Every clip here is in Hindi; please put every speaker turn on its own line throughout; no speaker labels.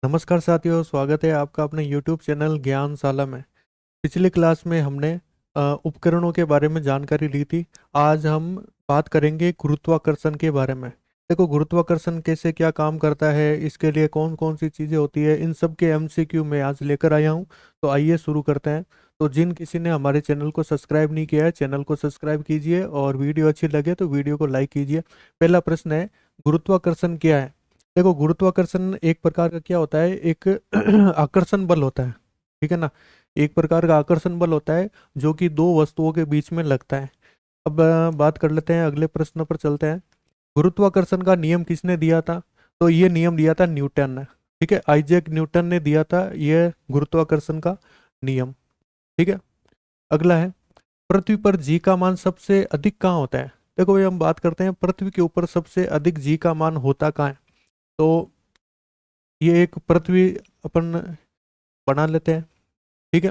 नमस्कार साथियों, स्वागत है आपका अपने YouTube चैनल ज्ञानशाला में। पिछली क्लास में हमने उपकरणों के बारे में जानकारी ली थी। आज हम बात करेंगे गुरुत्वाकर्षण के बारे में। देखो, गुरुत्वाकर्षण कैसे क्या काम करता है, इसके लिए कौन कौन सी चीज़ें होती है, इन सब के MCQ मैं आज लेकर आया हूँ। तो आइए शुरू करते हैं। तो जिन किसी ने हमारे चैनल को सब्सक्राइब नहीं किया है, चैनल को सब्सक्राइब कीजिए और वीडियो अच्छी लगे तो वीडियो को लाइक कीजिए। पहला प्रश्न है, गुरुत्वाकर्षण क्या है। देखो, गुरुत्वाकर्षण एक प्रकार का क्या होता है, एक आकर्षण बल होता है। ठीक है ना। एक प्रकार का आकर्षण बल होता है जो कि दो वस्तुओं के बीच में लगता है। अब बात कर लेते हैं, अगले प्रश्न पर चलते हैं। गुरुत्वाकर्षण का नियम किसने दिया था। तो ये नियम दिया था न्यूटन ने। ठीक है, आइजैक न्यूटन ने दिया था ये गुरुत्वाकर्षण का नियम। ठीक है। अगला है, पृथ्वी पर जी का मान सबसे अधिक कहाँ होता है। देखो, ये हम बात करते हैं पृथ्वी के ऊपर सबसे अधिक जी का मान होता कहाँ है। तो ये एक पृथ्वी अपन बना लेते हैं। ठीक है।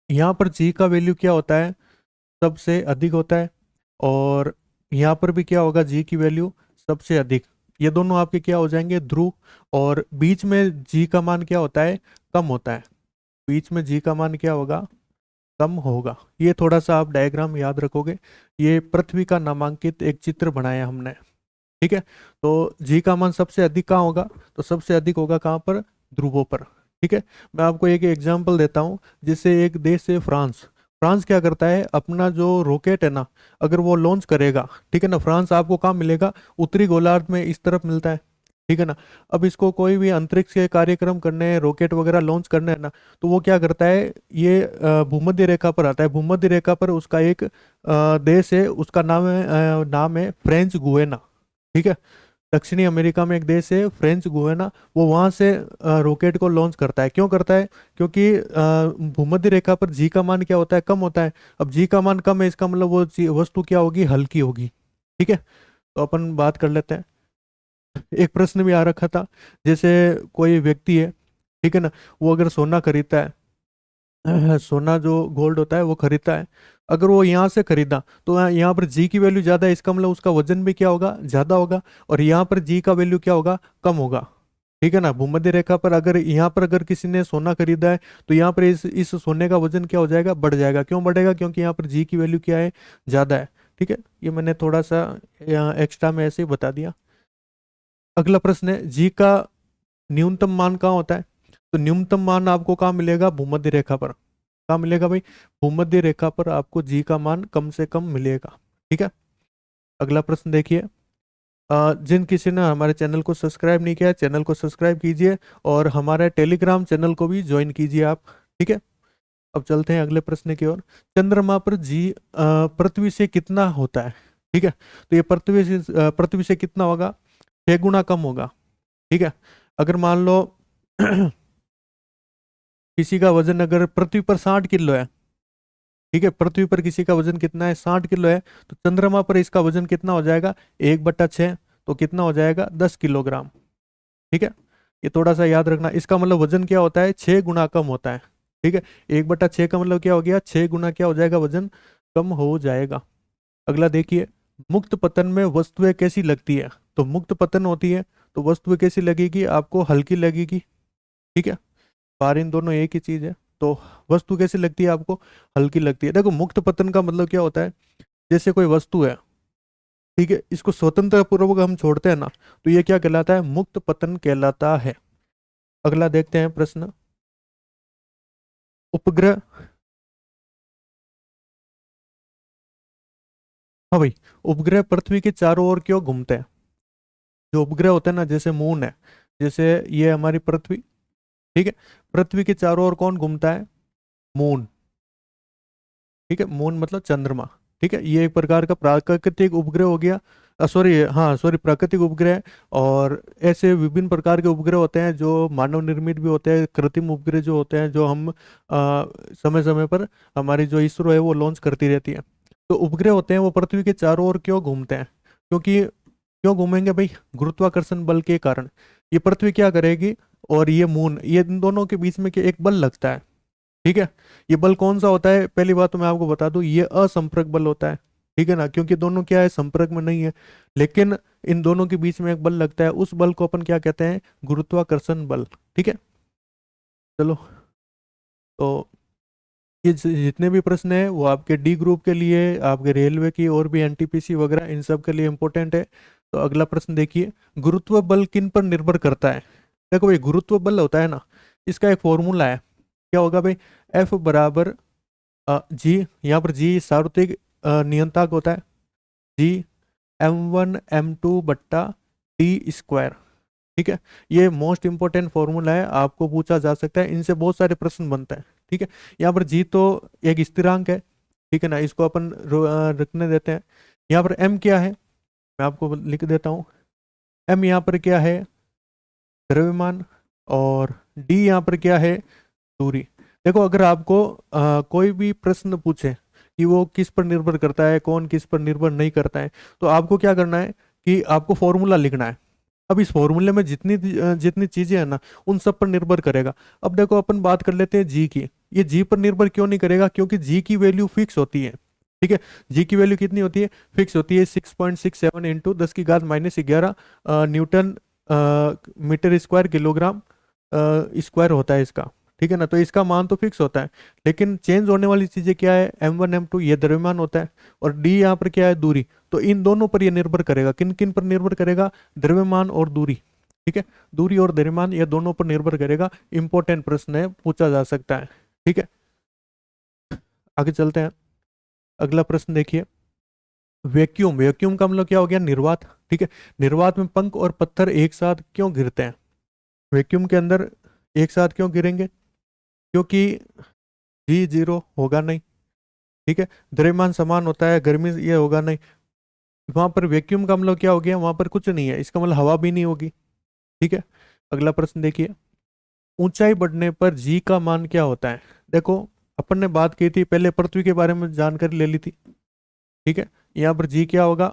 यहाँ पर जी का वैल्यू क्या होता है, सबसे अधिक होता है। और यहाँ पर भी क्या होगा, जी की वैल्यू सबसे अधिक। ये दोनों आपके क्या हो जाएंगे, ध्रुव। और बीच में जी का मान क्या होता है, कम होता है। बीच में जी का मान क्या होगा, कम होगा। ये थोड़ा सा आप डायग्राम याद रखोगे। ये पृथ्वी का नामांकित एक चित्र बनाया हमने। ठीक है। तो जी का मान सबसे अधिक कहाँ होगा, तो सबसे अधिक होगा कहाँ पर, ध्रुवों पर। ठीक है। मैं आपको एक एग्जांपल देता हूँ। जैसे एक देश है फ्रांस। फ्रांस क्या करता है, अपना जो रॉकेट है ना, अगर वो लॉन्च करेगा, ठीक है ना, फ्रांस आपको कहाँ मिलेगा, उत्तरी गोलार्ध में इस तरफ मिलता है। ठीक है ना। अब इसको कोई भी अंतरिक्ष के कार्यक्रम करने हैं, रॉकेट वगैरह लॉन्च करने हैं ना, तो वो क्या करता है, ये भूमध्य रेखा पर आता है। भूमध्य रेखा पर उसका एक देश है, उसका नाम है फ्रेंच गुएना। ठीक है। दक्षिणी अमेरिका में एक देश है फ्रेंच गुयाना। वो वहां से रॉकेट को लॉन्च करता है। क्यों करता है, क्योंकि भूमध्य रेखा पर जी का मान क्या होता है, कम होता है। अब जी का मान कम है, इसका मतलब वो वस्तु क्या होगी, हल्की होगी। ठीक है। तो अपन बात कर लेते हैं। एक प्रश्न भी आ रखा था। जैसे कोई व्यक्ति है, ठीक है ना, वो अगर सोना खरीदता है, सोना जो गोल्ड होता है वो खरीदता है। अगर वो यहाँ से खरीदा तो यहाँ पर जी की वैल्यू ज्यादा है, इसका मतलब उसका वजन भी क्या होगा, ज्यादा होगा। और यहाँ पर जी का वैल्यू क्या होगा, कम होगा। ठीक है ना। भूमध्य रेखा पर अगर यहाँ पर अगर किसी ने सोना खरीदा है, तो यहाँ पर इस सोने का वजन क्या हो जाएगा, बढ़ जाएगा। क्यों बढ़ेगा, क्योंकि यहाँ पर जी की वैल्यू क्या है, ज्यादा है। ठीक है। ये मैंने थोड़ा सा यहाँ एक्स्ट्रा में ऐसे ही बता दिया। अगला प्रश्न है, जी का न्यूनतम मान कहाँ होता है। तो न्यूनतम मान आपको कहाँ मिलेगा, भूमध्य रेखा पर। कहाँ मिलेगा भाई, भूमध्य रेखा पर आपको जी का मान कम से कम मिलेगा। ठीक है। अगला प्रश्न देखिए। जिन किसी ने हमारे चैनल को सब्सक्राइब नहीं किया, चैनल को सब्सक्राइब कीजिए और हमारे टेलीग्राम चैनल को भी ज्वाइन कीजिए आप। ठीक है। अब चलते हैं अगले प्रश्न की ओर। चंद्रमा पर जी पृथ्वी से कितना होता है। ठीक है। तो ये पृथ्वी से कितना होगा, 6 गुना कम होगा। ठीक है। अगर मान लो किसी का वजन अगर पृथ्वी पर 60 किलो है, ठीक है, पृथ्वी पर किसी का वजन कितना है, 60 किलो है, तो चंद्रमा पर इसका वजन कितना हो जाएगा, 1/6। तो कितना हो जाएगा, 10 किलोग्राम। ठीक है। ये थोड़ा सा याद रखना, इसका मतलब वजन क्या होता है, 6 गुना कम होता है। ठीक है। 1/6 का मतलब क्या हो गया, 6 गुना क्या हो जाएगा, वजन कम हो जाएगा। अगला देखिए, मुक्त पतन में वस्तुएं कैसी लगती है। तो मुक्त पतन होती है तो वस्तुएं कैसी लगेगी, आपको हल्की लगेगी। ठीक है। बार इन दोनों एक ही चीज है। तो वस्तु कैसी लगती है आपको, हल्की लगती है। देखो, मुक्त पतन का मतलब क्या होता है, जैसे कोई वस्तु है, ठीक है, इसको स्वतंत्र पूर्वक हम छोड़ते हैं ना, तो ये क्या कहलाता है, मुक्त पतन कहलाता है। अगला देखते हैं प्रश्न। उपग्रह, हाँ भाई, उपग्रह पृथ्वी के चारों ओर क्यों घूमते हैं। जो उपग्रह होते हैं ना, जैसे मून है, जैसे ये हमारी पृथ्वी, ठीक है, पृथ्वी के चारों ओर कौन घूमता है, मून। ठीक है, मून मतलब चंद्रमा। ठीक है, ये एक प्रकार का प्राकृतिक उपग्रह हो गया। सॉरी, हाँ सॉरी, प्राकृतिक उपग्रह है। और ऐसे विभिन्न प्रकार के उपग्रह होते हैं जो मानव निर्मित भी होते हैं, कृत्रिम उपग्रह जो होते हैं, जो हम समय समय पर हमारी जो इसरो है वो लॉन्च करती रहती है। तो उपग्रह होते हैं वो पृथ्वी के चारों ओर क्यों घूमते हैं, क्योंकि क्यों घूमेंगे भाई, गुरुत्वाकर्षण बल के कारण। ये पृथ्वी क्या करेगी, और ये मून, ये इन दोनों के बीच में एक बल लगता है। ठीक है। ये बल कौन सा होता है, पहली बात तो मैं आपको बता दूं, ये असंपर्क बल होता है। ठीक है ना, क्योंकि दोनों क्या है, संपर्क में नहीं है। लेकिन इन दोनों के बीच में एक बल लगता है, उस बल को अपन क्या कहते हैं, गुरुत्वाकर्षण बल। ठीक है, चलो। तो ये जितने भी प्रश्न है वो आपके डी ग्रुप के लिए, आपके रेलवे की और भी एनटीपीसी वगैरह इन सब के लिए इंपॉर्टेंट है। तो अगला प्रश्न देखिए, गुरुत्व बल किन पर निर्भर करता है। देखो भाई, गुरुत्व बल होता है ना, इसका एक फॉर्मूला है, क्या होगा भाई, एफ बराबर जी, यहाँ पर जी सार्वत्रिक नियतांक होता है, जी m1 m2 बट्टा टी स्क्वायर। ठीक है, ये मोस्ट इंपॉर्टेंट फॉर्मूला है, आपको पूछा जा सकता है, इनसे बहुत सारे प्रश्न बनते हैं। ठीक है, यहाँ पर जी तो एक स्थिरांक है, ठीक है ना, इसको अपन रखने देते हैं। यहाँ पर m क्या है, मैं आपको लिख देता हूँ। m यहाँ पर क्या है, द्रव्यमान, और d यहाँ पर क्या है, दूरी। देखो, अगर आपको कोई भी प्रश्न पूछे कि वो किस पर निर्भर करता है, कौन किस पर निर्भर नहीं करता है, तो आपको क्या करना है कि आपको फॉर्मूला लिखना है। अब इस फॉर्मूले में जितनी चीजें हैं ना, उन सब पर निर्भर करेगा। अब देखो, अपन बात कर लेते हैं जी की। ये जी पर निर्भर क्यों नहीं करेगा, क्योंकि जी की वैल्यू फिक्स होती है। ठीक है, जी की वैल्यू कितनी होती है, फिक्स होती है, 6.67 into 10⁻11 newton metre square kilogram square होता है इसका। ठीक है ना, तो इसका मान तो फिक्स होता है, लेकिन चेंज होने वाली चीजें क्या है, m1 m2 ये द्रव्यमान होता है, और d यहाँ पर क्या है, दूरी। तो इन दोनों पर ये निर्भर करेगा, किन किन पर निर्भर करेगा, द्रव्यमान और दूरी। ठीक है, दूरी और द्रव्यमान ये दोनों पर निर्भर करेगा। इंपॉर्टेंट प्रश्न है, पूछा जा सकता है। ठीक है, आगे चलते हैं। अगला प्रश्न देखिए, वैक्यूम, वैक्यूम का मतलब क्या हो गया, निर्वात। ठीक है, निर्वात में पंख और पत्थर एक साथ क्यों गिरते हैं, वैक्यूम के अंदर एक साथ क्यों गिरेंगे, क्योंकि जी जीरो होगा नहीं। ठीक है, द्रव्यमान समान होता है, गर्मी ये होगा नहीं। वहां पर वैक्यूम का मतलब क्या हो गया, वहां पर कुछ नहीं है, इसका मतलब हवा भी नहीं होगी। ठीक है, अगला प्रश्न देखिए, ऊंचाई बढ़ने पर जी का मान क्या होता है। देखो, अपन ने बात की थी पहले, पृथ्वी के बारे में जानकारी ले ली थी। ठीक है, यहाँ पर जी क्या होगा,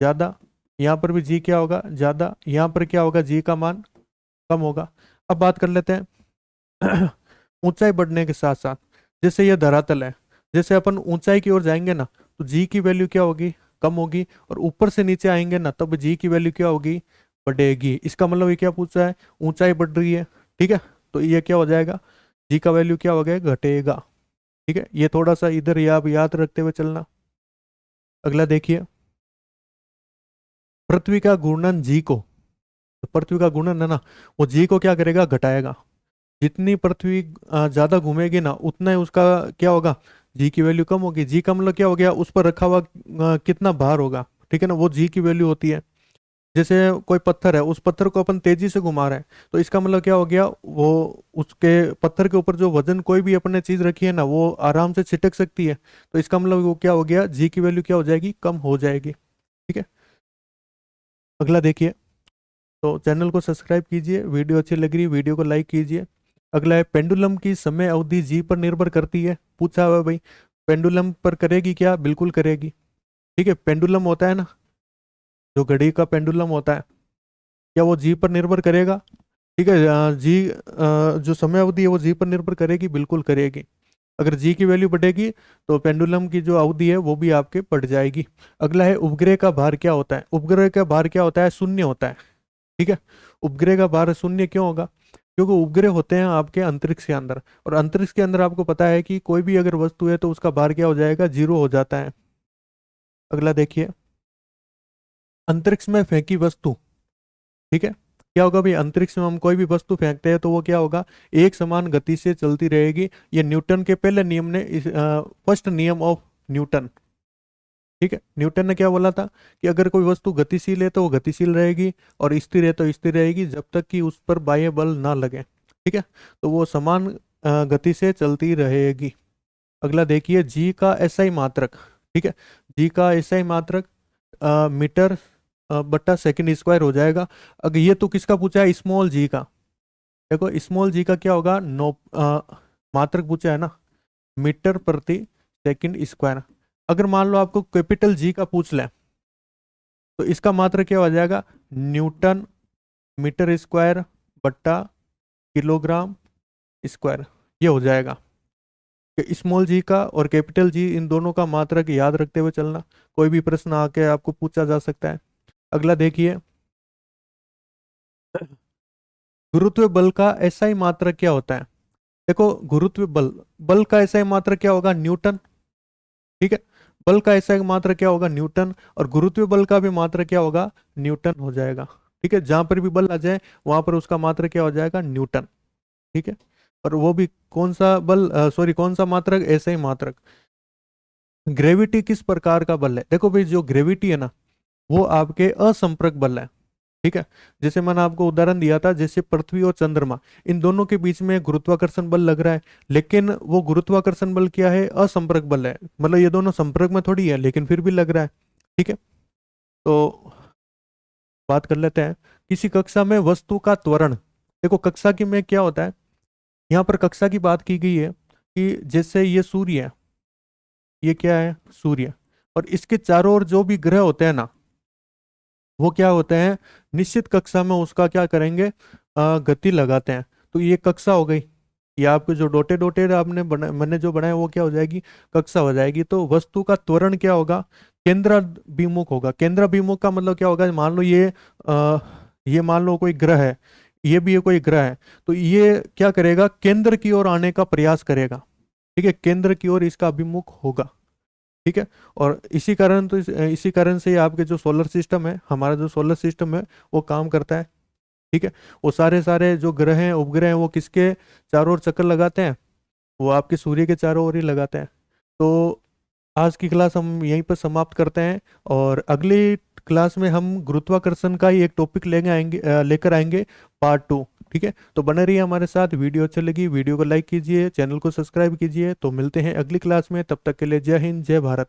ज्यादा, यहाँ पर भी जी क्या होगा, ज्यादा, यहाँ पर क्या होगा, जी का मान कम होगा। अब बात कर लेते हैं ऊंचाई बढ़ने के साथ साथ, जैसे ये धरातल है, जैसे अपन ऊंचाई की ओर जाएंगे ना, तो जी की वैल्यू क्या होगी, कम होगी, और ऊपर से नीचे आएंगे ना, तब जी की वैल्यू क्या होगी, बढ़ेगी। इसका मतलब ये क्या पूछा है, ऊंचाई बढ़ रही है। ठीक है, तो ये क्या हो जाएगा, जी का वैल्यू क्या हो गया, घटेगा। ठीक है, ये थोड़ा सा इधर आप याद रखते हुए चलना। अगला देखिए, पृथ्वी का घूर्णन जी को, तो पृथ्वी का घूर्णन है ना, वो जी को क्या करेगा, घटाएगा। जितनी पृथ्वी ज्यादा घूमेगी ना, उतना ही उसका क्या होगा, जी की वैल्यू कम होगी। जी का मतलब क्या हो गया, उस पर रखा हुआ कितना भार होगा। ठीक है ना, वो जी की वैल्यू होती है। जैसे कोई पत्थर है, उस पत्थर को अपन तेजी से घुमा रहे हैं, तो इसका मतलब क्या हो गया, वो उसके पत्थर के ऊपर जो वजन कोई भी अपने चीज रखी है ना, वो आराम से छिटक सकती है। तो इसका मतलब वो क्या हो गया, जी की वैल्यू क्या हो जाएगी, कम हो जाएगी। ठीक है, अगला देखिए। तो चैनल को सब्सक्राइब कीजिए, वीडियो अच्छी लग रही है वीडियो को लाइक कीजिए। अगला है, पेंडुलम की समय अवधि जी पर निर्भर करती है, पूछा हुआ है भाई। पेंडुलम पर करेगी क्या, बिल्कुल करेगी। ठीक है, पेंडुलम होता है ना, जो घड़ी का पेंडुलम होता है, क्या वो जी पर निर्भर करेगा। ठीक है, जी जो समय अवधि है वो जी पर निर्भर करेगी, बिल्कुल करेगी। अगर जी की वैल्यू बढ़ेगी, तो पेंडुलम की जो अवधि है वो भी आपके बढ़ जाएगी। अगला है, उपग्रह का भार क्या होता है। उपग्रह का भार क्या होता है, शून्य होता है। ठीक है, उपग्रह का भार शून्य क्यों होगा, क्योंकि उपग्रह होते हैं आपके अंतरिक्ष के अंदर, और अंतरिक्ष के अंदर आपको पता है कि कोई भी अगर वस्तु है तो उसका भार क्या हो जाएगा, जीरो हो जाता है। अगला देखिए, अंतरिक्ष में फेंकी वस्तु। ठीक है, क्या होगा भाई, अंतरिक्ष में हम कोई भी वस्तु फेंकते हैं तो वो क्या होगा, एक समान गति से चलती रहेगी। ये न्यूटन के पहले नियम ने, फर्स्ट नियम ऑफ न्यूटन। ठीक है, न्यूटन ने क्या बोला था, कि अगर कोई वस्तु गतिशील है तो वो गतिशील रहेगी, और स्थिर है तो स्थिर रहेगी, जब तक कि उस पर बाह्य बल ना लगे। ठीक है, तो वो समान गति से चलती रहेगी। अगला देखिए, जी का एसआई मात्रक। ठीक है, जी का एसआई मात्रक मीटर बट्टा सेकंड स्क्वायर हो जाएगा। अगर ये तो किसका पूछा है, स्मॉल जी का। देखो, स्मॉल जी का क्या होगा, मात्रक पूछा है ना, मीटर प्रति सेकंड स्क्वायर। अगर मान लो आपको कैपिटल जी का पूछ ले, तो इसका मात्रक क्या हो जाएगा, न्यूटन मीटर स्क्वायर बट्टा किलोग्राम स्क्वायर, ये हो जाएगा। स्मॉल जी का और कैपिटल जी, इन दोनों का मात्रक याद रखते हुए चलना, कोई भी प्रश्न आके आपको पूछा जा सकता है। अगला देखिए, गुरुत्व बल का एसआई मात्रक क्या होता है। देखो, गुरुत्व बल, बल का एसआई मात्रक क्या होगा, न्यूटन। ठीक है, बल का एसआई मात्रक क्या होगा, न्यूटन, और गुरुत्व बल का भी मात्रक क्या होगा, न्यूटन हो जाएगा। ठीक है, जहां पर भी बल आ जाए वहां पर उसका मात्रक क्या हो जाएगा, न्यूटन। ठीक है, और वो भी कौन सा बल, सॉरी कौन सा मात्रक, एसआई मात्रक। ग्रेविटी किस प्रकार का बल है, देखो भाई जो ग्रेविटी है ना, वो आपके असंपर्क बल है। ठीक है, जैसे मैंने आपको उदाहरण दिया था, जैसे पृथ्वी और चंद्रमा, इन दोनों के बीच में गुरुत्वाकर्षण बल लग रहा है, लेकिन वो गुरुत्वाकर्षण बल क्या है, असंपर्क बल है, मतलब ये दोनों संपर्क में थोड़ी है लेकिन फिर भी लग रहा है। ठीक है, तो बात कर लेते हैं, किसी कक्षा में वस्तु का त्वरण। देखो कक्षा की में क्या होता है, यहाँ पर कक्षा की बात की गई है कि जैसे ये सूर्य है, ये क्या है, सूर्य, और इसके चारों ओर जो भी ग्रह होते हैं ना, वो क्या होते हैं, निश्चित कक्षा में उसका क्या करेंगे, गति लगाते हैं। तो ये कक्षा हो गई, ये आपके जो डोटे डोटे आपने मैंने जो बनाया वो क्या हो जाएगी, कक्षा हो जाएगी। तो वस्तु का त्वरण क्या होगा, केंद्राभिमुख होगा। केंद्राभिमुख का मतलब क्या होगा, मान लो ये मान लो कोई ग्रह है, ये भी कोई ग्रह है, तो ये क्या करेगा, केंद्र की ओर आने का प्रयास करेगा। ठीक है, केंद्र की ओर इसका अभिमुख होगा। ठीक है, और इसी कारण से आपके जो सोलर सिस्टम है, हमारा जो सोलर सिस्टम है वो काम करता है। ठीक है, वो सारे सारे जो ग्रह हैं, उपग्रह हैं, वो किसके चारों ओर चक्कर लगाते हैं, वो आपके सूर्य के चारों ओर ही लगाते हैं। तो आज की क्लास हम यहीं पर समाप्त करते हैं, और अगली क्लास में हम गुरुत्वाकर्षण का ही एक टॉपिक लेकर आएंगे, पार्ट 2। ठीक है, तो बने रहिए हमारे साथ। वीडियो अच्छी लगी वीडियो को लाइक कीजिए, चैनल को सब्सक्राइब कीजिए। तो मिलते हैं अगली क्लास में, तब तक के लिए जय हिंद जय भारत।